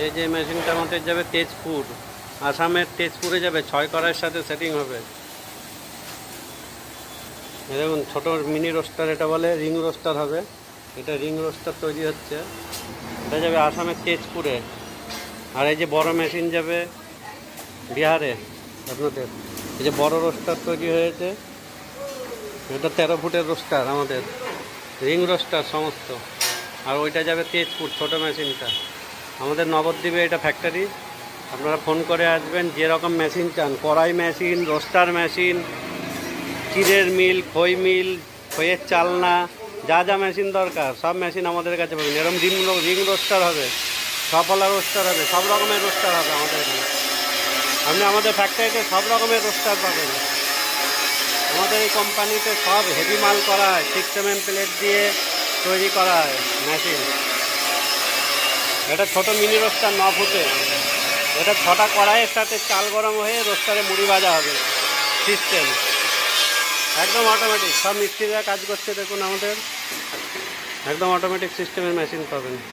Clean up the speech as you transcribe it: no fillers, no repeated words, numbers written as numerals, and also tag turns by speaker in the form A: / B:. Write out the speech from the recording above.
A: এই যে মেশিনটা আমাদের যাবে তেজপুর, আসামের তেজপুরে যাবে, 6 কড়াইয়ের সাথে সেটিং হবে। দেখুন ছোট মিনি রোস্টার, এটা বলে রিং রোস্টার হবে। এটা রিং রোস্টার তৈরি হচ্ছে, এটা যাবে আসামের তেজপুরে। আর এই যে বড় মেশিন যাবে বিহারে আপনাদের। এই যে বড় রোস্টার তৈরি হয়েছে, এটা 13 ফুটের রোস্টার আমাদের, রিং রোস্টার সমস্ত। আর ওইটা যাবে তেজপুর, ছোট মেশিনটা আমাদের নবদ্বীপে, এটা ফ্যাক্টরি। আপনারা ফোন করে আসবেন, যেরকম মেশিন চান, কড়াই মেশিন, রোস্টার মেশিন, চিড়ের মিল, খই মিল, খইয়ের চালনা, যা যা মেশিন দরকার সব মেশিন আমাদের কাছে পাবেন। এরকম রিং রোস্টার হবে, সফলা রোস্টার হবে, সব রকমের রোস্টার হবে আমাদের এখানে। আপনি আমাদের ফ্যাক্টরিতে সব রকমের রোস্টার পাবেন। আমাদের এই কোম্পানিতে সব হেভি মাল করা হয়, 6 mm প্লেট দিয়ে তৈরি করা হয় মেশিন। এটা ছোট মিনি রোস্টার 9 ফুটে, এটা 6টা কড়াইয়ের সাথে চাল গরম হয়ে রোস্টারে মুড়ি ভাজা হবে সিস্টেম, একদম অটোমেটিক। সব মিস্ত্রিরা কাজ করছে দেখুন আমাদের, একদম অটোমেটিক সিস্টেমের মেশিন পাবেন।